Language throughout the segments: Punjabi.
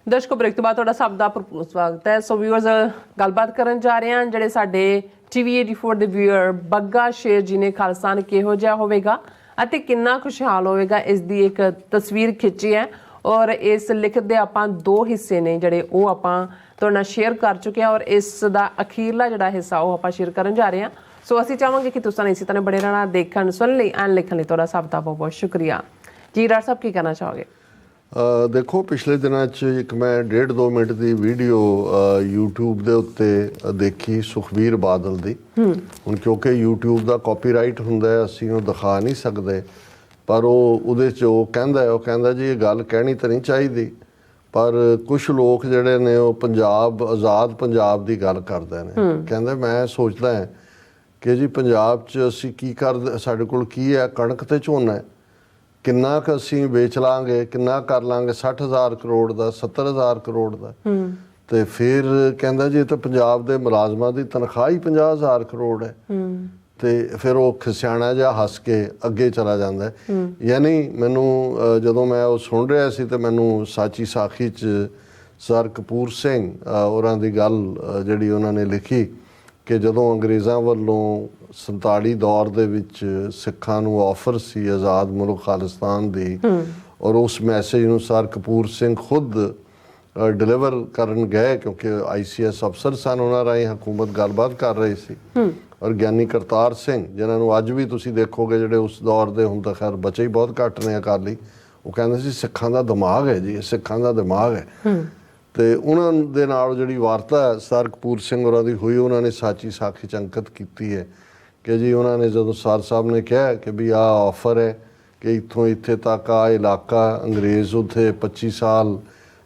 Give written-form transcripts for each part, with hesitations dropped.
ਦਰਸ਼ਕੋ ਬ੍ਰੇਕ ਤੋਂ ਬਾਅਦ ਤੁਹਾਡਾ ਸਭ ਦਾ ਭਰਪੂਰ ਸਵਾਗਤ ਹੈ। ਸੋ ਵਿਊਅਰਸ, ਗੱਲਬਾਤ ਕਰਨ ਜਾ ਰਹੇ ਹਾਂ ਜਿਹੜੇ ਸਾਡੇ TV 84 ਦੇ ਵਿਊਅਰ ਬੱਗਾ ਸ਼ੇਰ ਜੀ ਨੇ ਖਾਲਿਸਤਾਨ ਕਿਹੋ ਜਿਹਾ ਹੋਵੇਗਾ ਅਤੇ ਕਿੰਨਾ ਖੁਸ਼ਹਾਲ ਹੋਵੇਗਾ, ਇਸ ਦੀ ਇੱਕ ਤਸਵੀਰ ਖਿੱਚੀ ਹੈ ਔਰ ਇਸ ਲਿਖਤ ਦੇ ਆਪਾਂ 2 ਹਿੱਸੇ ਨੇ ਜਿਹੜੇ ਉਹ ਆਪਾਂ ਤੁਹਾਡੇ ਨਾਲ ਸ਼ੇਅਰ ਕਰ ਚੁੱਕੇ ਹਾਂ ਔਰ ਇਸ ਦਾ ਅਖੀਰਲਾ ਜਿਹੜਾ ਹਿੱਸਾ ਉਹ ਆਪਾਂ ਸ਼ੇਅਰ ਕਰਨ ਜਾ ਰਹੇ ਹਾਂ। ਸੋ ਅਸੀਂ ਚਾਹਾਂਗੇ ਕਿ ਤੁਸੀਂ ਇਸੇ ਤਰ੍ਹਾਂ ਬੜੇ ਰਹਿਣਾ, ਦੇਖਣ ਸੁਣਨ ਲਈ ਐਂਡ ਲਿਖਣ ਲਈ ਤੁਹਾਡਾ ਸਭ ਦਾ ਬਹੁਤ ਬਹੁਤ ਸ਼ੁਕਰੀਆ ਜੀ। ਡਾਕਟਰ ਸਾਹਿਬ ਕੀ ਕਹਿਣਾ ਚਾਹੋਗੇ? ਦੇਖੋ, ਪਿਛਲੇ ਦਿਨਾਂ 'ਚ ਇੱਕ ਮੈਂ 1.5-2 ਮਿੰਟ ਦੀ ਵੀਡੀਓ YouTube ਦੇ ਉੱਤੇ ਦੇਖੀ ਸੁਖਬੀਰ ਬਾਦਲ ਦੀ। ਹੁਣ ਕਿਉਂਕਿ YouTube ਦਾ ਕਾਪੀਰਾਈਟ ਹੁੰਦਾ ਹੈ, ਅਸੀਂ ਉਹ ਦਿਖਾ ਨਹੀਂ ਸਕਦੇ, ਪਰ ਉਹਦੇ 'ਚ ਉਹ ਕਹਿੰਦਾ ਜੀ ਇਹ ਗੱਲ ਕਹਿਣੀ ਤਾਂ ਨਹੀਂ ਚਾਹੀਦੀ, ਪਰ ਕੁਛ ਲੋਕ ਜਿਹੜੇ ਨੇ ਉਹ ਪੰਜਾਬ, ਆਜ਼ਾਦ ਪੰਜਾਬ ਦੀ ਗੱਲ ਕਰਦੇ ਨੇ। ਕਹਿੰਦੇ ਮੈਂ ਸੋਚਦਾ ਹਾਂ ਕਿ ਜੀ ਪੰਜਾਬ 'ਚ ਅਸੀਂ ਕੀ ਕਰਦੇ, ਸਾਡੇ ਕੋਲ ਕੀ ਹੈ, ਕਣਕ ਤੇ ਝੋਨਾ ਹੈ, ਕਿੰਨਾ ਕੁ ਅਸੀਂ ਵੇਚ ਲਾਂਗੇ, ਕਿੰਨਾ ਕਰ ਲਾਂਗੇ, 60,000 ਕਰੋੜ ਦਾ, 70,000 ਕਰੋੜ ਦਾ। ਤੇ ਫਿਰ ਕਹਿੰਦਾ ਜੀ ਇਹ ਤਾਂ ਪੰਜਾਬ ਦੇ ਮੁਲਾਜ਼ਮਾਂ ਦੀ ਤਨਖਾਹ ਹੀ 50,000 ਕਰੋੜ ਹੈ। ਤੇ ਫਿਰ ਉਹ ਖਿਸਿਆਣਾ ਜਿਹਾ ਹੱਸ ਕੇ ਅੱਗੇ ਚਲਾ ਜਾਂਦਾ। ਯਾਨੀ ਮੈਨੂੰ ਜਦੋਂ ਮੈਂ ਉਹ ਸੁਣ ਰਿਹਾ ਸੀ ਤੇ ਮੈਨੂੰ ਸਾਚੀ ਸਾਖੀ 'ਚ ਸਰ ਕਪੂਰ ਸਿੰਘ ਹੋਰਾਂ ਦੀ ਗੱਲ ਜਿਹੜੀ ਉਹਨਾਂ ਨੇ ਲਿਖੀ ਕਿ ਜਦੋਂ ਅੰਗਰੇਜ਼ਾਂ ਵੱਲੋਂ 47 ਦੌਰ ਦੇ ਵਿੱਚ ਸਿੱਖਾਂ ਨੂੰ ਆਫਰ ਸੀ ਆਜ਼ਾਦ ਮੁਲਕ ਖਾਲਿਸਤਾਨ ਦੀ, ਔਰ ਉਸ ਮੈਸੇਜ ਨੂੰ ਸਰ ਕਪੂਰ ਸਿੰਘ ਖੁਦ ਡਿਲੀਵਰ ਕਰਨ ਗਏ ਕਿਉਂਕਿ ICS ਅਫਸਰ ਸਨ, ਉਹਨਾਂ ਰਾਹੀਂ ਹਕੂਮਤ ਗੱਲਬਾਤ ਕਰ ਰਹੀ ਸੀ। ਔਰ ਗਿਆਨੀ ਕਰਤਾਰ ਸਿੰਘ ਜਿਨ੍ਹਾਂ ਨੂੰ ਅੱਜ ਵੀ ਤੁਸੀਂ ਦੇਖੋਗੇ ਜਿਹੜੇ ਉਸ ਦੌਰ ਦੇ, ਹੁਣ ਤਾਂ ਖੈਰ ਬਚੇ ਹੀ ਬਹੁਤ ਘੱਟ ਨੇ ਅਕਾਲੀ, ਉਹ ਕਹਿੰਦੇ ਸੀ ਸਿੱਖਾਂ ਦਾ ਦਿਮਾਗ ਹੈ ਜੀ, ਸਿੱਖਾਂ ਦਾ ਦਿਮਾਗ ਹੈ। ਤੇ ਉਹਨਾਂ ਦੇ ਨਾਲ ਜਿਹੜੀ ਵਾਰਤਾ ਸਰ ਕਪੂਰ ਸਿੰਘ ਹੋਰਾਂ ਦੀ ਹੋਈ, ਉਹਨਾਂ ਨੇ ਸਾਚੀ ਸਾਖੀ 'ਚ ਅੰਕਿਤ ਕੀਤੀ ਹੈ ਕਿ ਜੀ ਉਹਨਾਂ ਨੇ ਜਦੋਂ ਸਰ ਸਾਹਿਬ ਨੇ ਕਿਹਾ ਕਿ ਵੀ ਆਹ ਆਫਰ ਹੈ ਕਿ ਇੱਥੋਂ ਇੱਥੇ ਤੱਕ ਆ ਇਲਾਕਾ, ਅੰਗਰੇਜ਼ ਉੱਥੇ 25 ਸਾਲ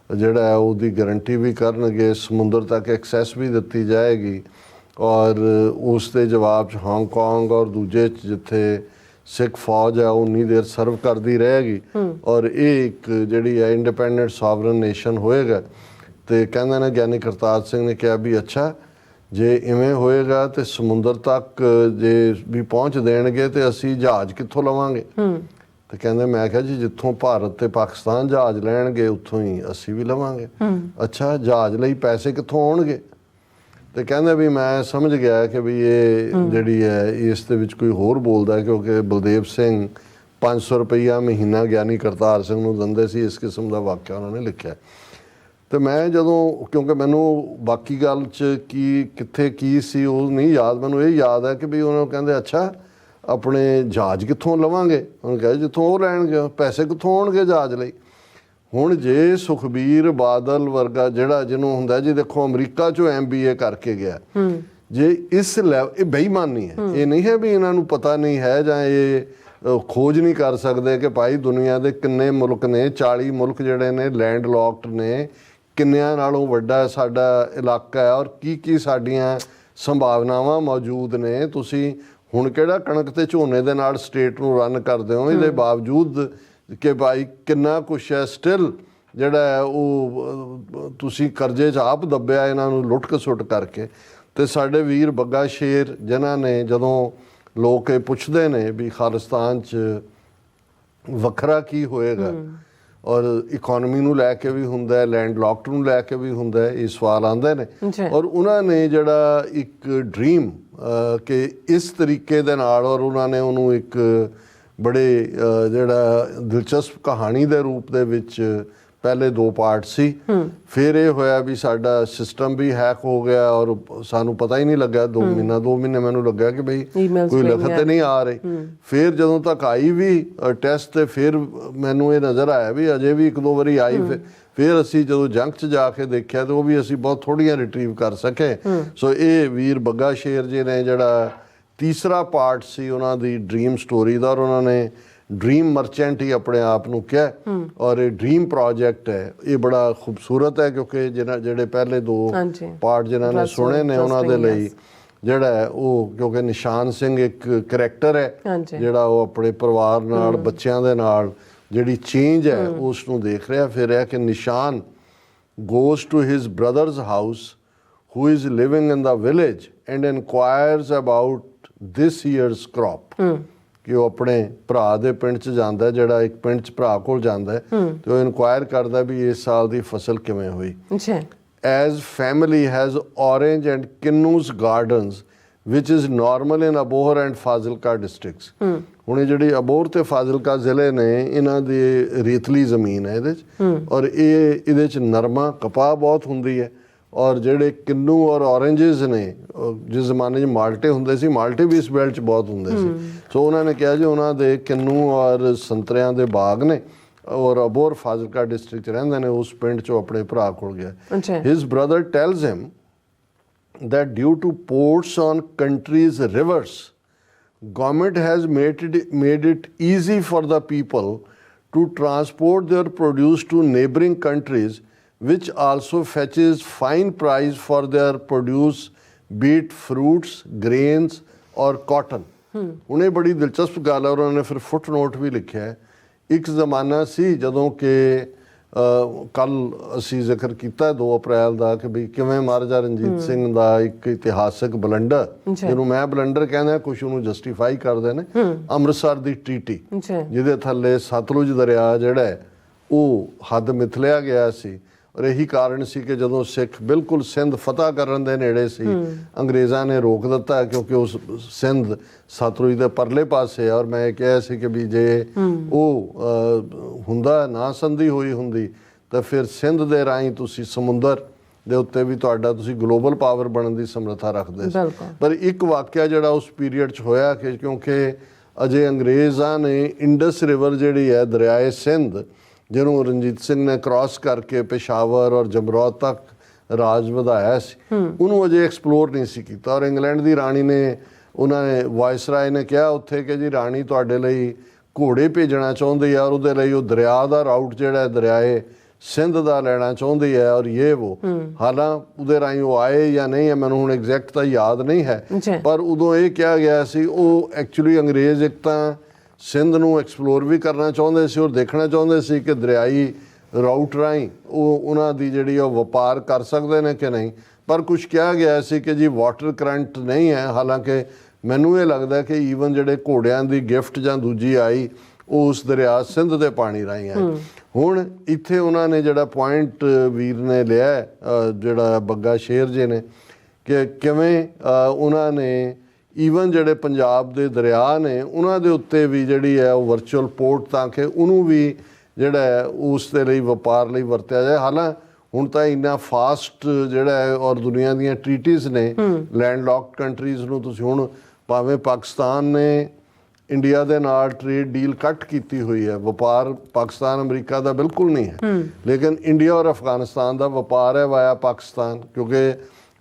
ਜਿਹੜਾ ਹੈ ਉਹਦੀ ਗਰੰਟੀ ਵੀ ਕਰਨਗੇ, ਸਮੁੰਦਰ ਤੱਕ ਐਕਸੈਸ ਵੀ ਦਿੱਤੀ ਜਾਏਗੀ, ਔਰ ਉਸ ਦੇ ਜਵਾਬ 'ਚ ਹਾਂਗਕਾਂਗ ਔਰ ਦੂਜੇ ਜਿੱਥੇ ਸਿੱਖ ਫੌਜ ਹੈ ਉਹ ਉਨੀ ਦੇਰ ਸਰਵ ਕਰਦੀ ਰਹੇਗੀ, ਔਰ ਇਹ ਇੱਕ ਜਿਹੜੀ ਹੈ ਇੰਡੀਪੈਂਡੈਂਟ ਸੋਵਰਨ ਨੇਸ਼ਨ ਹੋਏਗਾ। ਤੇ ਕਹਿੰਦੇ ਨੇ ਗਿਆਨੀ ਕਰਤਾਰ ਸਿੰਘ ਨੇ ਕਿਹਾ ਵੀ ਅੱਛਾ ਜੇ ਇਵੇਂ ਹੋਏਗਾ ਤੇ ਸਮੁੰਦਰ ਤੱਕ ਜੇ ਵੀ ਪਹੁੰਚ ਦੇਣਗੇ ਤੇ ਅਸੀਂ ਜਹਾਜ਼ ਕਿੱਥੋਂ ਲਵਾਂਗੇ? ਤੇ ਕਹਿੰਦੇ ਮੈਂ ਕਿਹਾ ਜੀ ਜਿੱਥੋਂ ਭਾਰਤ ਤੇ ਪਾਕਿਸਤਾਨ ਜਹਾਜ਼ ਲੈਣਗੇ ਉੱਥੋਂ ਹੀ ਅਸੀਂ ਵੀ ਲਵਾਂਗੇ। ਅੱਛਾ, ਜਹਾਜ਼ ਲਈ ਪੈਸੇ ਕਿੱਥੋਂ ਆਉਣਗੇ? ਤੇ ਕਹਿੰਦੇ ਵੀ ਮੈਂ ਸਮਝ ਗਿਆ ਕਿ ਵੀ ਇਹ ਜਿਹੜੀ ਹੈ ਇਸ ਦੇ ਵਿੱਚ ਕੋਈ ਹੋਰ ਬੋਲਦਾ, ਕਿਉਂਕਿ ਬਲਦੇਵ ਸਿੰਘ 500 ਰੁਪਈਆ ਮਹੀਨਾ ਗਿਆਨੀ ਕਰਤਾਰ ਸਿੰਘ ਨੂੰ ਦਿੰਦੇ ਸੀ। ਇਸ ਕਿਸਮ ਦਾ ਵਾਕਿਆ ਉਹਨਾਂ ਨੇ ਲਿਖਿਆ। ਤੇ ਮੈਂ ਜਦੋਂ, ਕਿਉਂਕਿ ਮੈਨੂੰ ਬਾਕੀ ਗੱਲ 'ਚ ਕੀ ਕਿੱਥੇ ਕੀ ਸੀ ਉਹ ਨਹੀਂ ਯਾਦ, ਮੈਨੂੰ ਇਹ ਯਾਦ ਹੈ ਕਿ ਵੀ ਉਹਨਾਂ ਨੂੰ ਕਹਿੰਦੇ ਅੱਛਾ ਆਪਣੇ ਜਹਾਜ਼ ਕਿੱਥੋਂ ਲਵਾਂਗੇ? ਉਹਨੂੰ ਕਹਿੰਦੇ ਜਿੱਥੋਂ ਉਹ ਲੈਣਗੇ, ਪੈਸੇ ਕਿੱਥੋਂ ਆਉਣਗੇ ਜਹਾਜ਼ ਲਈ? ਹੁਣ ਜੇ ਸੁਖਬੀਰ ਬਾਦਲ ਵਰਗਾ ਜਿਹੜਾ ਜਿਹਨੂੰ ਹੁੰਦਾ ਜੀ, ਦੇਖੋ ਅਮਰੀਕਾ 'ਚੋਂ MBA ਕਰਕੇ ਗਿਆ, ਜੇ ਇਸ ਲੈਵਲ, ਇਹ ਬੇਈਮਾਨੀ ਹੈ। ਇਹ ਨਹੀਂ ਹੈ ਵੀ ਇਹਨਾਂ ਨੂੰ ਪਤਾ ਨਹੀਂ ਹੈ ਜਾਂ ਇਹ ਖੋਜ ਨਹੀਂ ਕਰ ਸਕਦੇ ਕਿ ਭਾਈ ਦੁਨੀਆ ਦੇ ਕਿੰਨੇ ਮੁਲਕ ਨੇ, 40 ਮੁਲਕ ਜਿਹੜੇ ਨੇ ਲੈਂਡ ਲੌਕਡ ਨੇ, ਕਿੰਨਿਆਂ ਨਾਲੋਂ ਵੱਡਾ ਸਾਡਾ ਇਲਾਕਾ ਹੈ ਔਰ ਕੀ ਕੀ ਸਾਡੀਆਂ ਸੰਭਾਵਨਾਵਾਂ ਮੌਜੂਦ ਨੇ। ਤੁਸੀਂ ਹੁਣ ਕਿਹੜਾ ਕਣਕ ਤੇ ਝੋਨੇ ਦੇ ਨਾਲ ਸਟੇਟ ਨੂੰ ਰਨ ਕਰਦੇ ਹੋ, ਇਹਦੇ ਬਾਵਜੂਦ ਕਿ ਭਾਈ ਕਿੰਨਾ ਕੁਛ ਹੈ ਸਟਿਲ ਜਿਹੜਾ ਹੈ ਉਹ ਤੁਸੀਂ ਕਰਜ਼ੇ 'ਚ ਆਪ ਦੱਬਿਆ ਇਹਨਾਂ ਨੂੰ ਲੁੱਟ ਖਸੁੱਟ ਕਰਕੇ। ਤੇ ਸਾਡੇ ਵੀਰ ਬੱਗਾ ਸ਼ੇਰ ਜਿਨ੍ਹਾਂ ਨੇ, ਜਦੋਂ ਲੋਕ ਇਹ ਪੁੱਛਦੇ ਨੇ ਵੀ ਖਾਲਿਸਤਾਨ 'ਚ ਵੱਖਰਾ ਕੀ ਹੋਏਗਾ, ਔਰ ਇਕੋਨਮੀ ਨੂੰ ਲੈ ਕੇ ਵੀ ਹੁੰਦਾ ਹੈ, ਲੈਂਡ ਲੌਕਡ ਨੂੰ ਲੈ ਕੇ ਵੀ ਹੁੰਦਾ ਹੈ, ਇਹ ਸਵਾਲ ਆਉਂਦੇ ਨੇ। ਔਰ ਉਹਨਾਂ ਨੇ ਜਿਹੜਾ ਇੱਕ ਡਰੀਮ ਕਿ ਇਸ ਤਰੀਕੇ ਦੇ ਨਾਲ, ਔਰ ਉਹਨਾਂ ਨੇ ਉਹਨੂੰ ਇੱਕ ਬੜੇ ਜਿਹੜਾ ਦਿਲਚਸਪ ਕਹਾਣੀ ਦੇ ਰੂਪ ਦੇ ਵਿੱਚ, ਪਹਿਲੇ 2 ਪਾਰਟ ਸੀ, ਫਿਰ ਇਹ ਹੋਇਆ ਵੀ ਸਾਡਾ ਸਿਸਟਮ ਵੀ ਹੈਕ ਹੋ ਗਿਆ ਔਰ ਸਾਨੂੰ ਪਤਾ ਹੀ ਨਹੀਂ ਲੱਗਾ। 2 ਮਹੀਨੇ ਮੈਨੂੰ ਲੱਗਾ ਕਿ ਬਈ ਕੋਈ ਲਿਖਤ ਨਹੀਂ ਆ ਰਹੀ। ਫਿਰ ਜਦੋਂ ਤੱਕ ਆਈ ਵੀ ਟੈਸਟ ਤੇ ਫਿਰ ਮੈਨੂੰ ਇਹ ਨਜ਼ਰ ਆਇਆ ਵੀ ਅਜੇ ਵੀ 1-2 ਵਾਰੀ ਆਈ। ਫਿਰ ਅਸੀਂ ਜਦੋਂ ਜੰਗ 'ਚ ਜਾ ਕੇ ਦੇਖਿਆ ਤੇ ਉਹ ਵੀ ਅਸੀਂ ਬਹੁਤ ਥੋੜ੍ਹੀਆਂ ਰਿਟਰੀਵ ਕਰ ਸਕੇ। ਸੋ ਇਹ ਵੀਰ ਬੱਗਾ ਸ਼ੇਰ ਜੀ ਨੇ ਜਿਹੜਾ ਤੀਸਰਾ ਪਾਰਟ ਸੀ ਉਹਨਾਂ ਦੀ ਡਰੀਮ ਸਟੋਰੀ ਦਾ, ਔਰ ਉਹਨਾਂ ਨੇ ਡਰੀਮ ਮਰਚੈਂਟ ਹੀ ਆਪਣੇ ਆਪ ਨੂੰ ਕਿਹਾ, ਔਰ ਇਹ ਡਰੀਮ ਪ੍ਰੋਜੈਕਟ ਹੈ। ਇਹ ਬੜਾ ਖੂਬਸੂਰਤ ਹੈ ਕਿਉਂਕਿ ਜਿਹੜੇ ਪਹਿਲੇ 2 ਪਾਰਟ ਜਿਨ੍ਹਾਂ ਨੇ ਸੁਣੇ ਨੇ ਉਹਨਾਂ ਦੇ ਲਈ ਜਿਹੜਾ ਹੈ ਉਹ, ਕਿਉਂਕਿ ਨਿਸ਼ਾਨ ਸਿੰਘ ਇੱਕ ਕਰੈਕਟਰ ਹੈ ਜਿਹੜਾ ਉਹ ਆਪਣੇ ਪਰਿਵਾਰ ਨਾਲ, ਬੱਚਿਆਂ ਦੇ ਨਾਲ ਜਿਹੜੀ ਚੇਂਜ ਹੈ ਉਸ ਨੂੰ ਦੇਖ ਰਿਹਾ। ਫਿਰ ਇਹ ਕਿ ਨਿਸ਼ਾਨ goes to his brother's house who is living in the village and inquires about this year's crop। ਕਿ ਉਹ ਆਪਣੇ ਭਰਾ ਦੇ ਪਿੰਡ 'ਚ ਜਾਂਦਾ, ਜਿਹੜਾ ਇੱਕ ਪਿੰਡ 'ਚ ਭਰਾ ਕੋਲ ਜਾਂਦਾ ਤੇ ਉਹ ਇਨਕੁਆਇਰ ਕਰਦਾ ਵੀ ਇਸ ਸਾਲ ਦੀ ਫਸਲ ਕਿਵੇਂ ਹੋਈ। As family has orange and kinnus gardens which is normal in Abor and Fazilka districts। ਹੁਣ ਇਹ ਜਿਹੜੀ ਅਬੋਹਰ ਤੇ ਫਾਜ਼ਿਲਕਾ ਜ਼ਿਲ੍ਹੇ ਨੇ ਇਹਨਾਂ ਦੀ ਰੇਤਲੀ ਜ਼ਮੀਨ ਹੈ ਇਹਦੇ 'ਚ, ਔਰ ਇਹਦੇ 'ਚ ਨਰਮਾ ਕਪਾਹ ਬਹੁਤ ਹੁੰਦੀ ਹੈ। ਔਰ ਜਿਹੜੇ ਕਿੰਨੂ ਔਰ ਔਰੇਂਜਸ ਨੇ, ਜਿਸ ਜ਼ਮਾਨੇ 'ਚ ਮਾਲਟੇ ਹੁੰਦੇ ਸੀ, ਮਾਲਟੇ ਵੀ ਇਸ ਬੈਲਟ 'ਚ ਬਹੁਤ ਹੁੰਦੇ ਸੀ। ਸੋ ਉਹਨਾਂ ਨੇ ਕਿਹਾ ਜੀ ਉਹਨਾਂ ਦੇ ਕਿੰਨੂ ਔਰ ਸੰਤਰਿਆਂ ਦੇ ਬਾਗ ਨੇ, ਔਰ ਅਬੋਹਰ ਫਾਜ਼ਿਲਕਾ ਡਿਸਟ੍ਰਿਕਟ 'ਚ ਰਹਿੰਦੇ ਨੇ। ਉਸ ਪਿੰਡ 'ਚੋਂ ਆਪਣੇ ਭਰਾ ਕੋਲ ਗਿਆ। His brother tells him that due to ports on countries' rivers, government has made it easy for the people to transport their produce to neighboring countries, which also fetches fine price for their produce, be it fruits, grains or cotton। ਹੁਣ ਇਹ ਬੜੀ ਦਿਲਚਸਪ ਗੱਲ ਹੈ, ਔਰ ਉਹਨਾਂ ਨੇ ਫਿਰ ਫੁੱਟ ਨੋਟ ਵੀ ਲਿਖਿਆ ਹੈ। ਇੱਕ ਜ਼ਮਾਨਾ ਸੀ ਜਦੋਂ ਕਿ ਕੱਲ੍ਹ ਅਸੀਂ ਜ਼ਿਕਰ ਕੀਤਾ 2 ਅਪ੍ਰੈਲ ਦਾ ਕਿ ਵੀ ਕਿਵੇਂ ਮਹਾਰਾਜਾ ਰਣਜੀਤ ਸਿੰਘ ਦਾ ਇੱਕ ਇਤਿਹਾਸਕ ਬਲੰਡਰ, ਜਿਹਨੂੰ ਮੈਂ ਬਲੰਡਰ ਕਹਿੰਦਾ, ਕੁਛ ਉਹਨੂੰ ਜਸਟੀਫਾਈ ਕਰਦੇ ਨੇ, ਅੰਮ੍ਰਿਤਸਰ ਦੀ ਟ੍ਰੀਟੀ, ਜਿਹਦੇ ਥੱਲੇ ਸਤਲੁਜ ਦਰਿਆ ਜਿਹੜਾ ਹੈ ਉਹ ਹੱਦ ਮਿਥ ਲਿਆ ਗਿਆ ਸੀ। ਔਰ ਇਹੀ ਕਾਰਨ ਸੀ ਕਿ ਜਦੋਂ ਸਿੱਖ ਬਿਲਕੁਲ ਸਿੰਧ ਫਤਿਹ ਕਰਨ ਦੇ ਨੇੜੇ ਸੀ, ਅੰਗਰੇਜ਼ਾਂ ਨੇ ਰੋਕ ਦਿੱਤਾ, ਕਿਉਂਕਿ ਉਸ ਸਿੰਧ ਸਤਲੁਜ ਦੇ ਪਰਲੇ ਪਾਸੇ। ਔਰ ਮੈਂ ਇਹ ਕਿਹਾ ਸੀ ਕਿ ਵੀ ਜੇ ਉਹ ਹੁੰਦਾ ਨਾ ਸੰਧੀ ਹੋਈ ਹੁੰਦੀ ਤਾਂ ਫਿਰ ਸਿੰਧ ਦੇ ਰਾਹੀਂ ਤੁਸੀਂ ਸਮੁੰਦਰ ਦੇ ਉੱਤੇ ਵੀ ਤੁਸੀਂ ਗਲੋਬਲ ਪਾਵਰ ਬਣਨ ਦੀ ਸਮਰੱਥਾ ਰੱਖਦੇ ਸੀ। ਪਰ ਇੱਕ ਵਾਕਿਆ ਜਿਹੜਾ ਉਸ ਪੀਰੀਅਡ 'ਚ ਹੋਇਆ ਕਿ ਕਿਉਂਕਿ ਅਜੇ ਅੰਗਰੇਜ਼ਾਂ ਨੇ ਇੰਡਸ ਰਿਵਰ ਜਿਹੜੀ ਹੈ, ਦਰਿਆਏ ਸਿੰਧ, ਜਿਹਨੂੰ ਰਣਜੀਤ ਸਿੰਘ ਨੇ ਕ੍ਰਾਸ ਕਰਕੇ ਪੇਸ਼ਾਵਰ ਔਰ ਜਮਰੌਦ ਤੱਕ ਰਾਜ ਵਧਾਇਆ ਸੀ, ਉਹਨੂੰ ਅਜੇ ਐਕਸਪਲੋਰ ਨਹੀਂ ਸੀ ਕੀਤਾ। ਔਰ ਇੰਗਲੈਂਡ ਦੀ ਰਾਣੀ ਨੇ, ਉਹਨਾਂ ਨੇ ਵਾਇਸਰਾਏ ਨੇ ਕਿਹਾ ਉੱਥੇ ਕਿ ਜੀ ਰਾਣੀ ਤੁਹਾਡੇ ਲਈ ਘੋੜੇ ਭੇਜਣਾ ਚਾਹੁੰਦੀ ਹੈ, ਔਰ ਉਹਦੇ ਲਈ ਉਹ ਦਰਿਆ ਦਾ ਰਾਊਟ ਜਿਹੜਾ ਦਰਿਆਏ ਸਿੰਧ ਦਾ ਲੈਣਾ ਚਾਹੁੰਦੀ ਹੈ, ਔਰ ਉਹ ਹਾਲਾਂ ਉਹਦੇ ਰਾਹੀਂ ਉਹ ਆਏ ਜਾਂ ਨਹੀਂ ਹੈ, ਮੈਨੂੰ ਹੁਣ ਐਗਜ਼ੈਕਟ ਤਾਂ ਯਾਦ ਨਹੀਂ ਹੈ। ਪਰ ਉਦੋਂ ਇਹ ਕਿਹਾ ਗਿਆ ਸੀ ਉਹ ਐਕਚੁਅਲੀ ਅੰਗਰੇਜ਼ ਇੱਕ ਤਾਂ ਸਿੰਧ ਨੂੰ ਐਕਸਪਲੋਰ ਵੀ ਕਰਨਾ ਚਾਹੁੰਦੇ ਸੀ ਔਰ ਦੇਖਣਾ ਚਾਹੁੰਦੇ ਸੀ ਕਿ ਦਰਿਆਈ ਰਾਊਟ ਰਾਹੀਂ ਉਹ ਉਹਨਾਂ ਦੀ ਜਿਹੜੀ ਉਹ ਵਪਾਰ ਕਰ ਸਕਦੇ ਨੇ ਕਿ ਨਹੀਂ। ਪਰ ਕੁਛ ਕਿਹਾ ਗਿਆ ਸੀ ਕਿ ਜੀ ਵਾਟਰ ਕਰੰਟ ਨਹੀਂ ਹੈ। ਹਾਲਾਂਕਿ ਮੈਨੂੰ ਇਹ ਲੱਗਦਾ ਕਿ ਈਵਨ ਜਿਹੜੇ ਘੋੜਿਆਂ ਦੀ ਗਿਫਟ ਜਾਂ ਦੂਜੀ ਆਈ ਉਹ ਉਸ ਦਰਿਆ ਸਿੰਧ ਦੇ ਪਾਣੀ ਰਾਹੀਂ ਆਈ। ਹੁਣ ਇੱਥੇ ਉਹਨਾਂ ਨੇ ਜਿਹੜਾ ਪੁਆਇੰਟ ਵੀਰ ਨੇ ਲਿਆ, ਜਿਹੜਾ ਬੱਗਾ ਸ਼ੇਰ ਜੀ ਨੇ, ਕਿ ਕਿਵੇਂ ਉਹਨਾਂ ਨੇ ਈਵਨ ਜਿਹੜੇ ਪੰਜਾਬ ਦੇ ਦਰਿਆ ਨੇ ਉਹਨਾਂ ਦੇ ਉੱਤੇ ਵੀ ਜਿਹੜੀ ਹੈ ਉਹ ਵਰਚੁਅਲ ਪੋਰਟ, ਤਾਂ ਕਿ ਉਹਨੂੰ ਵੀ ਜਿਹੜਾ ਹੈ ਉਸ ਦੇ ਲਈ ਵਪਾਰ ਲਈ ਵਰਤਿਆ ਜਾਏ। ਹਾਲਾਂ ਹੁਣ ਤਾਂ ਇੰਨਾ ਫਾਸਟ ਜਿਹੜਾ ਹੈ, ਔਰ ਦੁਨੀਆ ਦੀਆਂ ਟ੍ਰੀਟੀਜ਼ ਨੇ ਲੈਂਡ ਲੌਕਡ ਕੰਟਰੀਜ਼ ਨੂੰ, ਤੁਸੀਂ ਹੁਣ ਭਾਵੇਂ ਪਾਕਿਸਤਾਨ ਨੇ ਇੰਡੀਆ ਦੇ ਨਾਲ ਟ੍ਰੇਡ ਡੀਲ ਕੱਟ ਕੀਤੀ ਹੋਈ ਹੈ, ਵਪਾਰ ਪਾਕਿਸਤਾਨ ਅਮਰੀਕਾ ਦਾ ਬਿਲਕੁਲ ਨਹੀਂ ਹੈ, ਲੇਕਿਨ ਇੰਡੀਆ ਔਰ ਅਫਗਾਨਿਸਤਾਨ ਦਾ ਵਪਾਰ ਹੈ ਵਾਇਆ ਪਾਕਿਸਤਾਨ, ਕਿਉਂਕਿ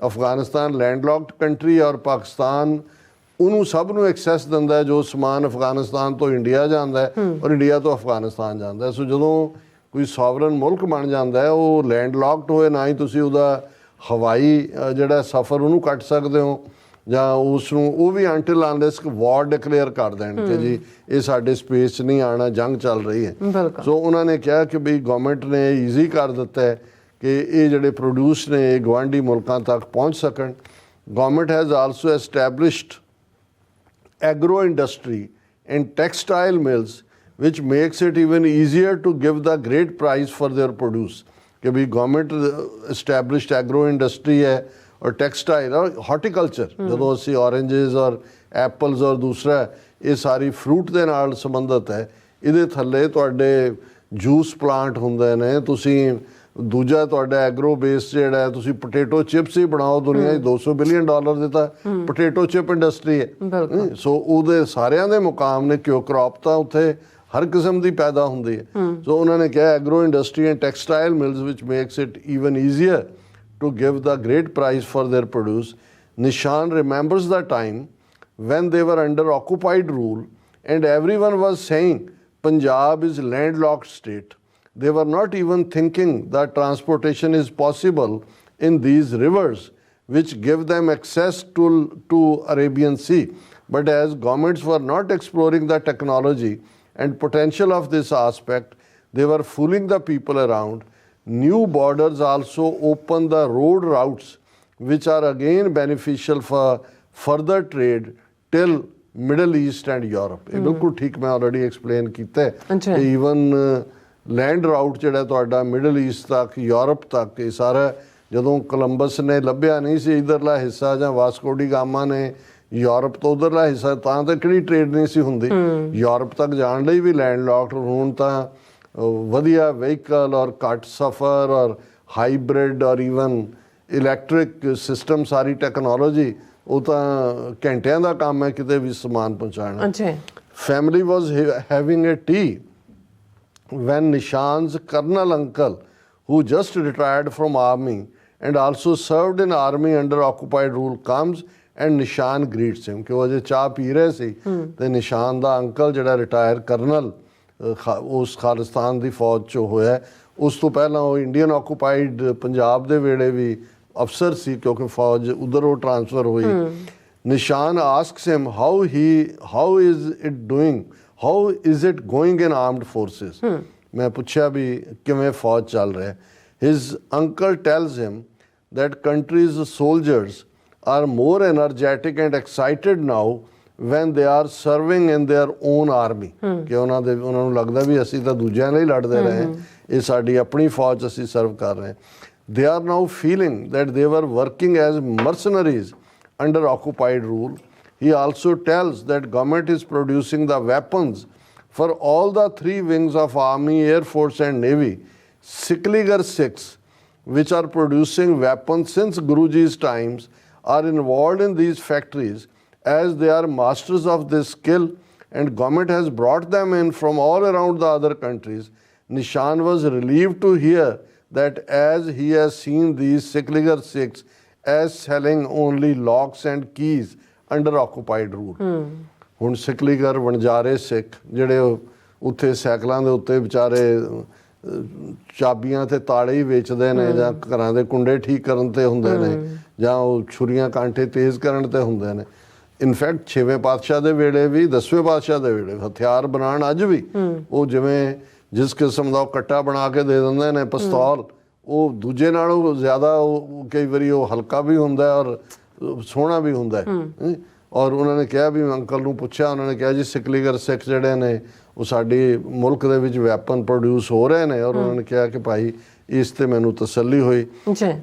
ਅਫਗਾਨਿਸਤਾਨ ਲੈਂਡ ਲੌਕਡ ਕੰਟਰੀ ਔਰ ਪਾਕਿਸਤਾਨ ਉਹਨੂੰ ਸਭ ਨੂੰ ਐਕਸੈਸ ਦਿੰਦਾ ਹੈ ਜੋ ਸਮਾਨ ਅਫਗਾਨਿਸਤਾਨ ਤੋਂ ਇੰਡੀਆ ਜਾਂਦਾ ਹੈ ਔਰ ਇੰਡੀਆ ਤੋਂ ਅਫਗਾਨਿਸਤਾਨ ਜਾਂਦਾ ਹੈ। ਸੋ ਜਦੋਂ ਕੋਈ ਸੋਵਰਨ ਮੁਲਕ ਬਣ ਜਾਂਦਾ ਹੈ, ਉਹ ਲੈਂਡ ਲੌਕਡ ਹੋਏ, ਨਾ ਹੀ ਤੁਸੀਂ ਉਹਦਾ ਹਵਾਈ ਜਿਹੜਾ ਸਫ਼ਰ ਉਹਨੂੰ ਕੱਟ ਸਕਦੇ ਹੋ, ਜਾਂ ਉਸ ਨੂੰ ਉਹ ਵੀ ਅੰਟਿਲ ਅਨਲੈਸ ਵਾਰ ਡਿਕਲੇਅਰ ਕਰ ਦੇਣ ਕਿ ਜੀ ਇਹ ਸਾਡੇ ਸਪੇਸ 'ਚ ਨਹੀਂ ਆਉਣਾ, ਜੰਗ ਚੱਲ ਰਹੀ ਹੈ। ਸੋ ਉਹਨਾਂ ਨੇ ਕਿਹਾ ਕਿ ਵੀ ਗਵਰਨਮੈਂਟ ਨੇ ਈਜ਼ੀ ਕਰ ਦਿੱਤਾ ਹੈ ਕਿ ਇਹ ਜਿਹੜੇ ਪ੍ਰੋਡਿਊਸ ਨੇ ਇਹ ਗਵਾਂਢੀ ਮੁਲਕਾਂ ਤੱਕ ਪਹੁੰਚ ਸਕਣ। Government has also established agro industry and textile mills which makes it even easier to give the great price for their produce। कि भी गवर्नमेंट established agro industry है और textile और horticulture, ਜਦੋਂ ਅਸੀਂ oranges और apples और दूसरा ਇਹ ਸਾਰੀ ਫਰੂਟ ਦੇ ਨਾਲ ਸੰਬੰਧਿਤ ਹੈ, ਇਹਦੇ ਥੱਲੇ ਤੁਹਾਡੇ ਜੂਸ ਪਲਾਂਟ ਹੁੰਦੇ ਨੇ, ਤੁਸੀਂ ਦੂਜਾ ਤੁਹਾਡਾ ਐਗਰੋ ਬੇਸ ਜਿਹੜਾ ਹੈ, ਤੁਸੀਂ ਪੋਟੇਟੋ ਚਿਪਸ ਹੀ ਬਣਾਓ, ਦੁਨੀਆ 'ਚ $200 ਬਿਲੀਅਨ ਦੀ ਤਾਂ ਪੋਟੇਟੋ ਚਿਪ ਇੰਡਸਟਰੀ ਹੈ। ਸੋ ਉਹਦੇ ਸਾਰਿਆਂ ਦੇ ਮੁਕਾਮ ਨੇ, ਕਿਉਂ ਕ੍ਰੌਪ ਤਾਂ ਉੱਥੇ ਹਰ ਕਿਸਮ ਦੀ ਪੈਦਾ ਹੁੰਦੀ ਹੈ। ਸੋ ਉਹਨਾਂ ਨੇ ਕਿਹਾ agro industry and textile mills which makes it even easier to give the great price for their produce. Nishan remembers the time when they were under occupied rule and everyone was saying Punjab is landlocked state. They were not even thinking that transportation is possible in these rivers which give them access to Arabian Sea. But as governments were not exploring the technology and potential of this aspect, they were fooling the people around. New borders also open the road routes which are again beneficial for further trade till middle East and Europe. ਇਹ ਬਿਲਕੁਲ ਠੀਕ ਮੈਂ ਆਲਰੇਡੀ ਐਕਸਪਲੇਨ ਕੀਤਾ ਕਿ ਈਵਨ ਲੈਂਡ ਰਾਊਟ ਜਿਹੜਾ ਤੁਹਾਡਾ ਮਿਡਲ ਈਸਟ ਤੱਕ ਯੂਰਪ ਤੱਕ ਇਹ ਸਾਰਾ ਜਦੋਂ ਕੋਲੰਬਸ ਨੇ ਲੱਭਿਆ ਨਹੀਂ ਸੀ ਇਧਰਲਾ ਹਿੱਸਾ ਜਾਂ ਵਾਸਕੋ ਡੀ ਗਾਮਾ ਨੇ ਯੂਰਪ ਤੋਂ ਉਧਰਲਾ ਹਿੱਸਾ ਤਾਂ ਕਿਹੜੀ ਟ੍ਰੇਡ ਨਹੀਂ ਸੀ ਹੁੰਦੀ। ਯੂਰਪ ਤੱਕ ਜਾਣ ਲਈ ਵੀ ਲੈਂਡ ਲੌਕਡ, ਹੁਣ ਤਾਂ ਵਧੀਆ ਵਹੀਕਲ ਔਰ ਘੱਟ ਸਫ਼ਰ ਔਰ ਹਾਈਬ੍ਰਿਡ ਔਰ ਈਵਨ ਇਲੈਕਟ੍ਰਿਕ ਸਿਸਟਮ ਸਾਰੀ ਟੈਕਨੋਲੋਜੀ ਉਹ ਤਾਂ ਘੰਟਿਆਂ ਦਾ ਕੰਮ ਹੈ ਕਿਤੇ ਵੀ ਸਮਾਨ ਪਹੁੰਚਾਉਣਾ। Family was having a tea when Nishan's colonel uncle, who just retired from army and also served in army under occupied rule, comes and Nishan greets him ਕਿ ਉਹ ਅਜੇ ਚਾਹ ਪੀ ਰਹੇ ਸੀ ਤੇ ਨਿਸ਼ਾਨ ਦਾ ਅੰਕਲ ਜਿਹੜਾ ਰਿਟਾਇਰ ਕਰਨਲ ਉਸ ਖਾਲਿਸਤਾਨ ਦੀ ਫੌਜ 'ਚੋਂ ਹੋਇਆ। ਉਸ ਤੋਂ ਪਹਿਲਾਂ ਉਹ ਇੰਡੀਅਨ ਆਕੂਪਾਈਡ ਪੰਜਾਬ ਦੇ ਵੇਲੇ ਵੀ ਅਫਸਰ ਸੀ ਕਿਉਂਕਿ ਫੌਜ ਉਧਰ ਉਹ ਟ੍ਰਾਂਸਫਰ ਹੋਈ। Nishan asks him how is it doing, how is it going in armed forces. ਮੈਂ ਪੁੱਛਿਆ ਵੀ ਕਿਵੇਂ ਫੌਜ ਚੱਲ ਰਿਹਾ। His uncle tells him that country's soldiers are more energetic and excited now when they are serving in their own army ਕਿ ਉਹਨਾਂ ਨੂੰ ਲੱਗਦਾ ਵੀ ਅਸੀਂ ਤਾਂ ਦੂਜਿਆਂ ਲਈ ਲੜਦੇ ਰਹੇ, ਇਹ ਸਾਡੀ ਆਪਣੀ ਫੌਜ ਅਸੀਂ ਸਰਵ ਕਰ ਰਹੇ। they are now feeling that they were working as mercenaries under occupied rule. He also tells that government is producing the weapons for all the three wings of army, air force and navy. Sikhligar Sikhs which are producing weapons since Guruji's times are involved in these factories as they are masters of this skill and government has brought them in from all around the other countries. Nishan was relieved to hear that as he has seen these Sikhligar Sikhs as selling only locks and keys under occupied rule. ਹੁਣ ਸਿਖਲੀਗਰ ਵਣਜਾਰੇ ਸਿੱਖ ਜਿਹੜੇ ਉੱਥੇ ਸਾਈਕਲਾਂ ਦੇ ਉੱਤੇ ਵਿਚਾਰੇ ਚਾਬੀਆਂ ਤੇ ਤਾਲੇ ਹੀ ਵੇਚਦੇ ਨੇ ਜਾਂ ਘਰਾਂ ਦੇ ਕੁੰਡੇ ਠੀਕ ਕਰਨ ਤੇ ਹੁੰਦੇ ਨੇ ਜਾਂ ਉਹ ਛੁਰੀਆਂ ਕਾਂਟੇ ਤੇਜ਼ ਕਰਨ ਤੇ ਹੁੰਦੇ ਨੇ। ਇਨਫੈਕਟ 6ਵੇਂ ਪਾਤਸ਼ਾਹ ਦੇ ਵੇਲੇ ਵੀ 10ਵੇਂ ਪਾਤਸ਼ਾਹ ਦੇ ਵੇਲੇ ਹਥਿਆਰ ਬਣਾਉਣ ਅੱਜ ਵੀ ਉਹ ਜਿਵੇਂ ਜਿਸ ਕਿਸਮ ਦਾ ਉਹ ਕੱਟਾ ਬਣਾ ਕੇ ਦੇ ਦਿੰਦੇ ਨੇ ਪਿਸਤੌਲ, ਉਹ ਦੂਜੇ ਨਾਲੋਂ ਜ਼ਿਆਦਾ ਉਹ ਕਈ ਵਾਰੀ ਉਹ ਹਲਕਾ ਵੀ ਹੁੰਦਾ ਔਰ ਸੋਹਣਾ ਵੀ ਹੁੰਦਾ। ਔਰ ਉਹਨਾਂ ਨੇ ਕਿਹਾ ਵੀ ਅੰਕਲ ਨੂੰ ਪੁੱਛਿਆ, ਉਹਨਾਂ ਨੇ ਕਿਹਾ ਜੀ ਸਿਖਲੀਗਰ ਸਿੱਖ ਜਿਹੜੇ ਨੇ ਉਹ ਸਾਡੇ ਮੁਲਕ ਦੇ ਵਿੱਚ ਵੈਪਨ ਪ੍ਰੋਡਿਊਸ ਹੋ ਰਹੇ ਨੇ। ਔਰ ਉਹਨਾਂ ਨੇ ਕਿਹਾ ਕਿ ਭਾਈ ਇਸ ਤੇ ਮੈਨੂੰ ਤਸੱਲੀ ਹੋਈ।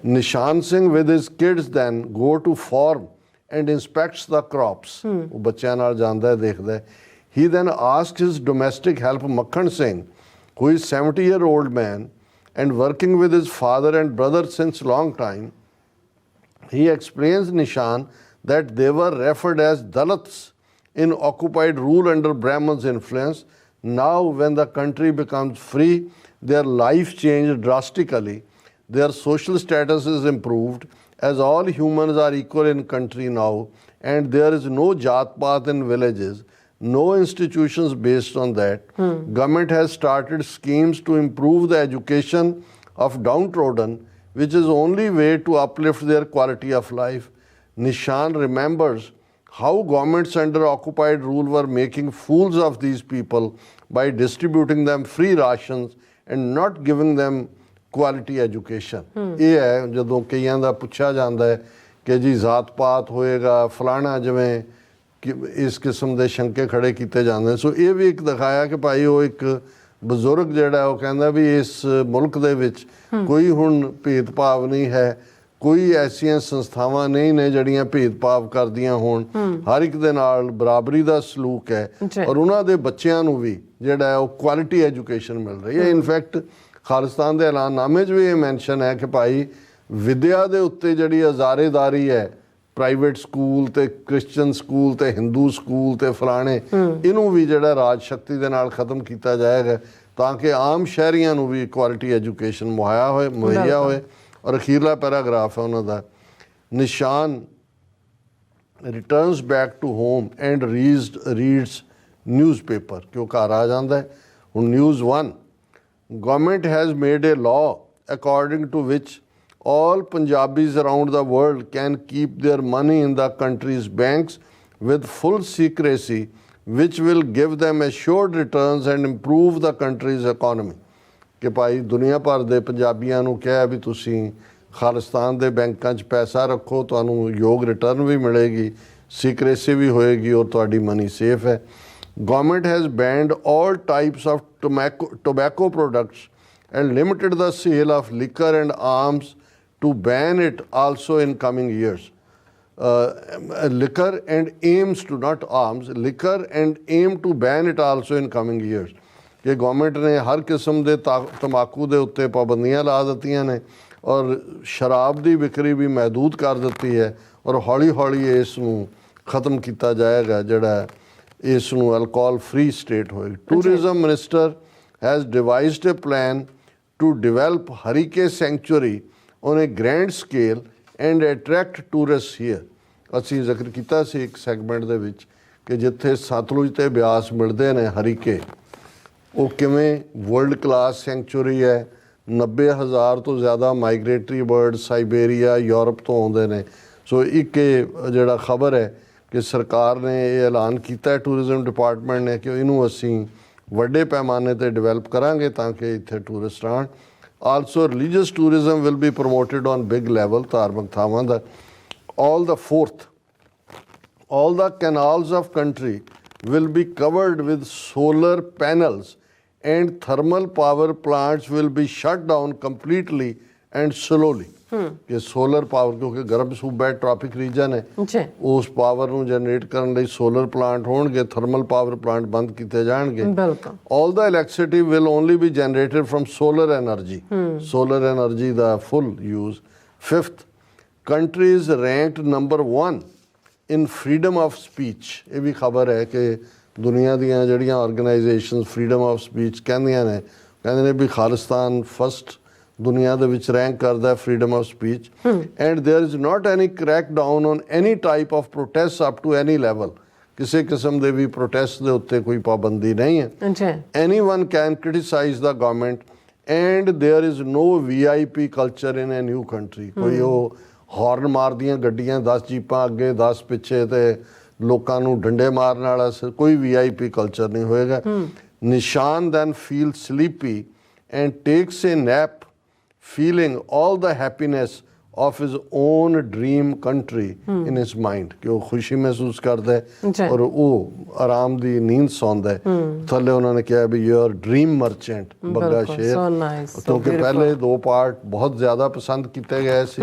Nishan Singh with his kids then go to farm and inspects the crops. ਉਹ ਬੱਚਿਆਂ ਨਾਲ ਜਾਂਦਾ ਦੇਖਦਾ। He then asked his domestic help Makhan Singh who is 70-year-old man and working with his father and brother since long time. He explains Nishan that they were referred as Dalits in occupied rule under Brahman's influence. Now when the country becomes free, their life changed drastically. Their social status is improved as all humans are equal in country now and there is no Jat Path in villages. No institutions based on that. Government has started schemes to improve the education of downtrodden, which is only way to uplift their quality of life. Nishan remembers how governments under occupied rule were making fools of these people by distributing them free rations and not giving them quality education. ਇਹ ਹੈ ਜਦੋਂ ਕਈਆਂ ਦਾ ਪੁੱਛਿਆ ਜਾਂਦਾ ਹੈ ਕਿ ਜੀ ਜ਼ਾਤ ਪਾਤ ਹੋਏਗਾ ਫਲਾਣਾ, ਜਿਵੇਂ ਕਿ ਇਸ ਕਿਸਮ ਦੇ ਸ਼ੰਕੇ ਖੜੇ ਕੀਤੇ ਜਾਂਦੇ। ਸੋ ਇਹ ਵੀ ਇੱਕ ਦਿਖਾਇਆ ਕਿ ਭਾਈ ਉਹ ਇੱਕ ਬਜ਼ੁਰਗ ਜਿਹੜਾ ਉਹ ਕਹਿੰਦਾ ਵੀ ਇਸ ਮੁਲਕ ਦੇ ਵਿੱਚ ਕੋਈ ਹੁਣ ਭੇਦਭਾਵ ਨਹੀਂ ਹੈ, ਕੋਈ ਐਸੀਆਂ ਸੰਸਥਾਵਾਂ ਨਹੀਂ ਨੇ ਜਿਹੜੀਆਂ ਭੇਦਭਾਵ ਕਰਦੀਆਂ ਹੋਣ, ਹਰ ਇੱਕ ਦੇ ਨਾਲ ਬਰਾਬਰੀ ਦਾ ਸਲੂਕ ਹੈ ਔਰ ਉਹਨਾਂ ਦੇ ਬੱਚਿਆਂ ਨੂੰ ਵੀ ਜਿਹੜਾ ਉਹ ਕੁਆਲਿਟੀ ਐਜੂਕੇਸ਼ਨ ਮਿਲ ਰਹੀ ਹੈ। ਇਨਫੈਕਟ ਖਾਲਿਸਤਾਨ ਦੇ ਐਲਾਨਨਾਮੇ 'ਚ ਵੀ ਇਹ ਮੈਂਸ਼ਨ ਹੈ ਕਿ ਭਾਈ ਵਿਦਿਆ ਦੇ ਉੱਤੇ ਜਿਹੜੀ ਅਜ਼ਾਰੇਦਾਰੀ ਹੈ, ਪ੍ਰਾਈਵੇਟ ਸਕੂਲ ਤੇ ਕ੍ਰਿਸਚਨ ਸਕੂਲ ਤੇ ਹਿੰਦੂ ਸਕੂਲ ਤੇ ਫਲਾਣੇ, ਇਹਨੂੰ ਵੀ ਜਿਹੜਾ ਰਾਜ ਸ਼ਕਤੀ ਦੇ ਨਾਲ ਖਤਮ ਕੀਤਾ ਜਾਏਗਾ ਤਾਂ ਕਿ ਆਮ ਸ਼ਹਿਰੀਆਂ ਨੂੰ ਵੀ ਕੁਆਲਿਟੀ ਐਜੂਕੇਸ਼ਨ ਮੁਹੱਈਆ ਹੋਏ। ਔਰ ਅਖੀਰਲਾ ਪੈਰਾਗ੍ਰਾਫ ਹੈ ਉਹਨਾਂ ਦਾ। Nishan returns back to home and reads newspaper ਕਿ ਉਹ ਘਰ ਆ ਜਾਂਦਾ। ਹੁਣ news 1 government has made a law according to which all Punjabis around the world can keep their money in the country's banks with full secrecy, which will give them assured returns and improve the country's economy. ਕਿ ਭਾਈ ਦੁਨੀਆ ਭਰ ਦੇ ਪੰਜਾਬੀਆਂ ਨੂੰ ਕਿਹਾ ਵੀ ਤੁਸੀਂ ਖਾਲਿਸਤਾਨ ਦੇ ਬੈਂਕਾਂ 'ਚ ਪੈਸਾ ਰੱਖੋ, ਤੁਹਾਨੂੰ ਯੋਗ ਰਿਟਰਨ ਵੀ ਮਿਲੇਗੀ, ਸੀਕ੍ਰੇਸੀ ਵੀ ਹੋਏਗੀ ਔਰ ਤੁਹਾਡੀ ਮਨੀ ਸੇਫ ਹੈ। Government has banned all types of tobacco products and limited the sale of liquor and arms to ban it also in coming years. Liquor and aims to, not arms, liquor and aim to ban it also in coming years. ਕਿ ਗਵਰਨਮੈਂਟ ਨੇ ਹਰ ਕਿਸਮ ਦੇ ਤੰਬਾਕੂ ਦੇ ਉੱਤੇ ਪਾਬੰਦੀਆਂ ਲਾ ਦਿੱਤੀਆਂ ਨੇ ਔਰ ਸ਼ਰਾਬ ਦੀ ਵਿਕਰੀ ਵੀ ਮਹਿਦੂਦ ਕਰ ਦਿੱਤੀ ਹੈ ਔਰ ਹੌਲੀ ਹੌਲੀ ਇਸ ਨੂੰ ਖਤਮ ਕੀਤਾ ਜਾਏਗਾ, ਜਿਹੜਾ ਇਸ ਨੂੰ ਅਲਕੋਹਲ ਫ੍ਰੀ ਸਟੇਟ ਹੋਏਗੀ। Tourism minister has devised a plan to develop Harike sanctuary on a grand scale and attract tourist here. ਅਸੀਂ ਜ਼ਿਕਰ ਕੀਤਾ ਸੀ ਇੱਕ ਸੈਗਮੈਂਟ ਦੇ ਵਿੱਚ ਕਿ ਜਿੱਥੇ ਸਤਲੁਜ ਤੇ ਬਿਆਸ ਮਿਲਦੇ ਨੇ ਹਰੀਕੇ, ਉਹ ਕਿਵੇਂ ਵਰਲਡ ਕਲਾਸ ਸੈਂਚੁਰੀ ਹੈ। 90,000 ਤੋਂ ਜ਼ਿਆਦਾ ਮਾਈਗ੍ਰੇਟਰੀ ਬਰਡ ਸਾਈਬੇਰੀਆ ਯੂਰਪ ਤੋਂ ਆਉਂਦੇ ਨੇ। ਸੋ ਇੱਕ ਜਿਹੜਾ ਖਬਰ ਹੈ ਕਿ ਸਰਕਾਰ ਨੇ ਇਹ ਐਲਾਨ ਕੀਤਾ ਹੈ, ਟੂਰਿਜ਼ਮ ਡਿਪਾਰਟਮੈਂਟ ਨੇ, ਕਿ ਇਹਨੂੰ ਅਸੀਂ ਵੱਡੇ ਪੈਮਾਨੇ ਤੇ ਡਿਵੈਲਪ ਕਰਾਂਗੇ ਤਾਂ ਕਿ ਇੱਥੇ ਟੂਰਿਸਟ ਆਉਣ। Also religious tourism will be promoted on big level, ਧਾਰਮਿਕ ਥਾਵਾਂ ਦਾ। all the canals of country will be covered with solar panels and thermal power plants will be shut down completely and slowly. ਕਿ ਸੋਲਰ ਪਾਵਰ, ਕਿਉਂਕਿ ਗਰਮ ਸੂਬਾ ਹੈ, ਟ੍ਰੋਪਿਕ ਰੀਜਨ ਹੈ, ਉਸ ਪਾਵਰ ਨੂੰ ਜਨਰੇਟ ਕਰਨ ਲਈ ਸੋਲਰ ਪਲਾਂਟ ਹੋਣਗੇ, ਥਰਮਲ ਪਾਵਰ ਪਲਾਂਟ ਬੰਦ ਕੀਤੇ ਜਾਣਗੇ। all the electricity will only be generated from solar energy. solar energy the full use. Fifth, country is ranked number 1 in freedom of speech. ਇਹ ਵੀ ਖਬਰ ਹੈ ਕਿ ਦੁਨੀਆ ਦੀਆਂ ਜਿਹੜੀਆਂ ਆਰਗੇਨਾਈਜੇਸ਼ਨਸ ਫਰੀडम ਆਫ ਸਪੀਚ ਕਹਿੰਦੇ ਨੇ ਵੀ ਖਾਲਿਸਤਾਨ ਫਸਟ ਦੁਨੀਆ ਦੇ ਵਿੱਚ ਰੈਂਕ ਕਰਦਾ freedom of speech. And there is not any crack down on any type of protest up to any level. ਕਿਸੇ ਕਿਸਮ ਦੇ ਵੀ ਪ੍ਰੋਟੈਸਟ ਦੇ ਉੱਤੇ ਕੋਈ ਪਾਬੰਦੀ ਨਹੀਂ ਹੈ। Anyone can criticise the government and there is no VIP culture in a new country. ਕੋਈ ਉਹ ਹਾਰਨ ਮਾਰਦੀਆਂ ਗੱਡੀਆਂ, 10 ਜੀਪਾਂ ਅੱਗੇ 10 ਪਿੱਛੇ ਤੇ ਲੋਕਾਂ ਨੂੰ ਡੰਡੇ ਮਾਰਨ ਵਾਲਾ ਕੋਈ VIP ਕਲਚਰ ਨਹੀਂ ਹੋਏਗਾ। Nishan then feel sleepy and takes a nap feeling all the happiness of his own dream country in his mind, ਕਿ ਉਹ ਖੁਸ਼ੀ ਮਹਿਸੂਸ ਕਰਦਾ ਹੈ ਔਰ ਉਹ ਆਰਾਮ ਦੀ ਨੀਂਦ ਸੌਂਦਾ ਹੈ। ਥੱਲੇ ਉਹਨਾਂ ਨੇ ਕਿਹਾ ਵੀ ਯੂਰ ਡ੍ਰੀਮ ਮਰਚੈਂਟ ਬੱਗਾ ਸ਼ੇਰ, ਕਿਉਂਕਿ ਪਹਿਲੇ 2 ਪਾਰਟ ਬਹੁਤ ਜ਼ਿਆਦਾ ਪਸੰਦ ਕੀਤੇ ਗਏ ਸੀ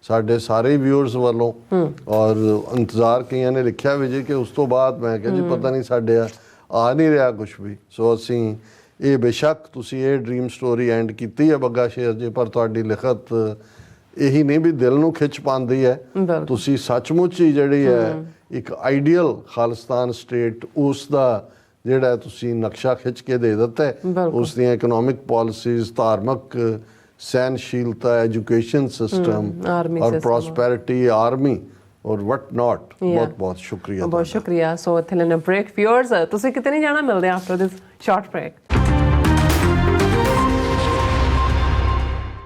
ਸਾਡੇ ਸਾਰੇ ਵਿਊਅਰਸ ਵੱਲੋਂ ਔਰ ਇੰਤਜ਼ਾਰ ਕਈਆਂ ਨੇ ਲਿਖਿਆ ਵੀ ਜੀ ਕਿ ਉਸ ਤੋਂ ਬਾਅਦ ਮੈਂ ਕਿਹਾ ਜੀ ਪਤਾ ਨਹੀਂ ਸਾਡੇ ਆ ਨਹੀਂ ਰਿਹਾ ਕੁਝ ਵੀ। ਸੋ ਅਸੀਂ ਇਹ ਬੇਸ਼ੱਕ ਤੁਸੀਂ ਇਹ ਡ੍ਰੀਮ ਸਟੋਰੀ ਐਂਡ ਕੀਤੀ ਹੈ ਬੱਗਾ ਸ਼ੇਰ ਜੀ, ਪਰ ਤੁਹਾਡੀ ਲਿਖਤ ਇਹੀ ਨਹੀਂ ਵੀ ਦਿਲ ਨੂੰ ਖਿੱਚ ਪਾਉਂਦੀ ਹੈ, ਤੁਸੀਂ ਸੱਚਮੁੱਚ ਹੀ ਜਿਹੜੀ ਹੈ ਇੱਕ ਆਈਡੀਅਲ ਖਾਲਿਸਤਾਨ ਸਟੇਟ ਉਸ ਦਾ ਜਿਹੜਾ ਤੁਸੀਂ ਨਕਸ਼ਾ ਖਿੱਚ ਕੇ ਦੇ ਦਿੱਤਾ ਹੈ। ਉਸ ਦੀਆਂ ਇਕਨੋਮਿਕ ਪਾਲਿਸੀਜ਼, ਧਾਰਮਿਕ ਸਹਿਨਸ਼ੀਲਤਾ, ਐਜੂਕੇਸ਼ਨ ਸਿਸਟਮ ਔਰ ਪ੍ਰੋਸਪੈਰਿਟੀ, ਆਰਮੀ ਔਰ ਵਟ ਨਾਟ। ਬਹੁਤ ਬਹੁਤ ਸ਼ੁਕਰੀਆ, ਬਹੁਤ ਸ਼ੁਕਰੀਆ। ਸੋ ਇੱਥੇ ਲੈਣਾ ਬ੍ਰੇਕ। ਵਿਊਅਰਸ, ਤੁਸੀਂ ਕਿਤੇ ਨਹੀਂ ਜਾਣਾ, ਮਿਲਦੇ ਆਫਟਰ ਦਿਸ ਸ਼ਾਰਟ ਬ੍ਰੇਕ।